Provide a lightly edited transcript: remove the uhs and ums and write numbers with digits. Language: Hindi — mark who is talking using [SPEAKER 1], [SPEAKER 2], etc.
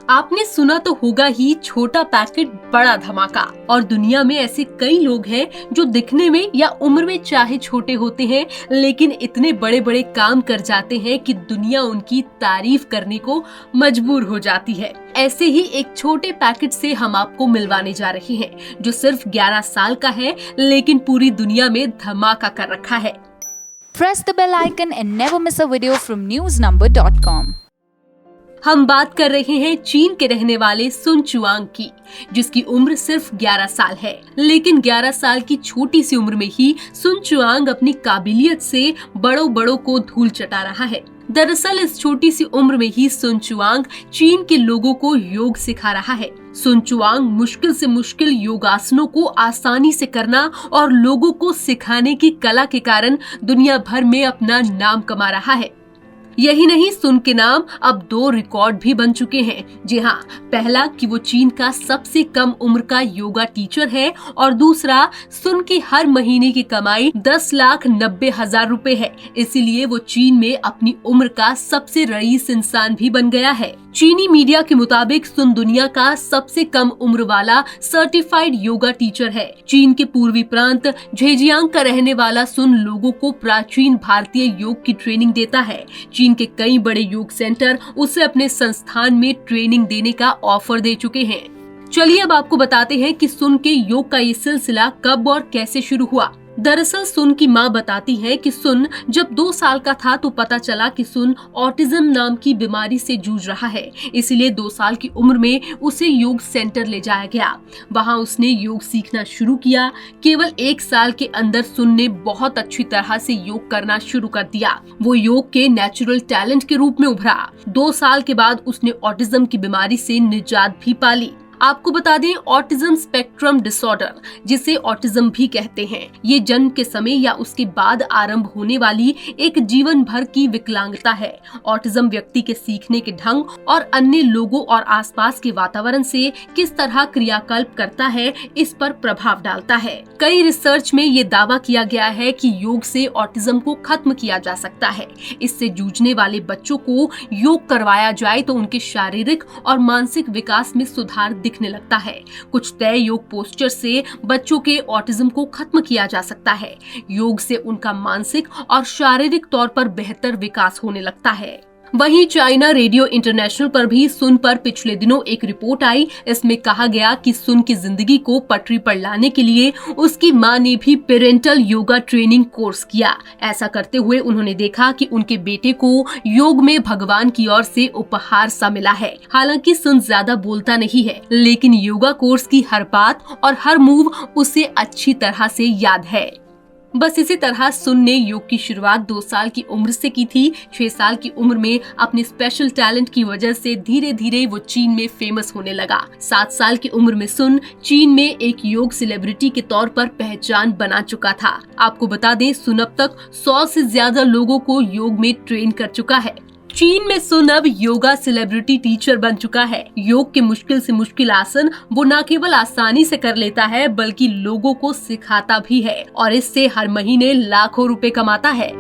[SPEAKER 1] आपने सुना तो होगा ही, छोटा पैकेट बड़ा धमाका। और दुनिया में ऐसे कई लोग हैं जो दिखने में या उम्र में चाहे छोटे होते हैं, लेकिन इतने बड़े बड़े काम कर जाते हैं कि दुनिया उनकी तारीफ करने को मजबूर हो जाती है। ऐसे ही एक छोटे पैकेट से हम आपको मिलवाने जा रहे हैं, जो सिर्फ 11 साल का है, लेकिन पूरी दुनिया में धमाका कर रखा है।
[SPEAKER 2] Press the bell icon and never miss a video from newsnumber.com।
[SPEAKER 1] हम बात कर रहे हैं चीन के रहने वाले सुन चुआंग की, जिसकी उम्र सिर्फ 11 साल है। लेकिन 11 साल की छोटी सी उम्र में ही सुन चुआंग अपनी काबिलियत से बड़ों को धूल चटा रहा है। दरअसल इस छोटी सी उम्र में ही सुन चुआंग चीन के लोगों को योग सिखा रहा है। सुन चुआंग मुश्किल से मुश्किल योगासनों को आसानी से करना और लोगों को सिखाने की कला के कारण दुनिया भर में अपना नाम कमा रहा है। यही नहीं, सुन के नाम अब 2 रिकॉर्ड भी बन चुके हैं। जी हाँ, पहला कि वो चीन का सबसे कम उम्र का योगा टीचर है, और दूसरा सुन की हर महीने की कमाई 10,90,000 रुपए है। इसीलिए वो चीन में अपनी उम्र का सबसे रईस इंसान भी बन गया है। चीनी मीडिया के मुताबिक सुन दुनिया का सबसे कम उम्र वाला सर्टिफाइड योगा टीचर है। चीन के पूर्वी प्रांत झेजियांग का रहने वाला सुन लोगों को प्राचीन भारतीय योग की ट्रेनिंग देता है। चीन के कई बड़े योग सेंटर उसे अपने संस्थान में ट्रेनिंग देने का ऑफर दे चुके हैं। चलिए अब आपको बताते हैं कि सुन के योग का ये सिलसिला कब और कैसे शुरू हुआ। दरअसल सुन की मां बताती है कि सुन जब 2 साल का था तो पता चला कि सुन ऑटिज्म नाम की बीमारी से जूझ रहा है। इसलिए 2 साल की उम्र में उसे योग सेंटर ले जाया गया। वहां उसने योग सीखना शुरू किया। केवल 1 साल के अंदर सुन ने बहुत अच्छी तरह से योग करना शुरू कर दिया। वो योग के नेचुरल टैलेंट के रूप में उभरा। 2 साल के बाद उसने ऑटिज्म की बीमारी से निजात भी पा ली। आपको बता दें, ऑटिज्म स्पेक्ट्रम डिसऑर्डर, जिसे ऑटिज्म भी कहते हैं, ये जन्म के समय या उसके बाद आरंभ होने वाली एक जीवन भर की विकलांगता है। ऑटिज्म व्यक्ति के सीखने के ढंग और अन्य लोगों और आसपास के वातावरण से किस तरह क्रियाकल्प करता है, इस पर प्रभाव डालता है। कई रिसर्च में ये दावा किया गया है कि योग से ऑटिज्म को खत्म किया जा सकता है। इससे जूझने वाले बच्चों को योग करवाया जाए तो उनके शारीरिक और मानसिक विकास में सुधार दिखने लगता है। कुछ तय योग पोस्चर से बच्चों के ऑटिज्म को खत्म किया जा सकता है। योग से उनका मानसिक और शारीरिक तौर पर बेहतर विकास होने लगता है। वहीं चाइना रेडियो इंटरनेशनल पर भी सुन पर पिछले दिनों एक रिपोर्ट आई। इसमें कहा गया कि सुन की जिंदगी को पटरी पर लाने के लिए उसकी मां ने भी पेरेंटल योगा ट्रेनिंग कोर्स किया। ऐसा करते हुए उन्होंने देखा कि उनके बेटे को योग में भगवान की ओर से उपहार सा मिला है। हालांकि सुन ज्यादा बोलता नहीं है, लेकिन योगा कोर्स की हर बात और हर मूव उसे अच्छी तरह से याद है। बस इसी तरह सुन ने योग की शुरुआत 2 साल की उम्र से की थी। 6 साल की उम्र में अपने स्पेशल टैलेंट की वजह से धीरे धीरे वो चीन में फेमस होने लगा। 7 साल की उम्र में सुन चीन में एक योग सेलिब्रिटी के तौर पर पहचान बना चुका था। आपको बता दें, सुन अब तक 100 से ज्यादा लोगों को योग में ट्रेन कर चुका है। चीन में सुन अब योगा सेलिब्रिटी टीचर बन चुका है। योग के मुश्किल से मुश्किल आसन वो न केवल आसानी से कर लेता है, बल्कि लोगों को सिखाता भी है, और इससे हर महीने लाखों रुपए कमाता है।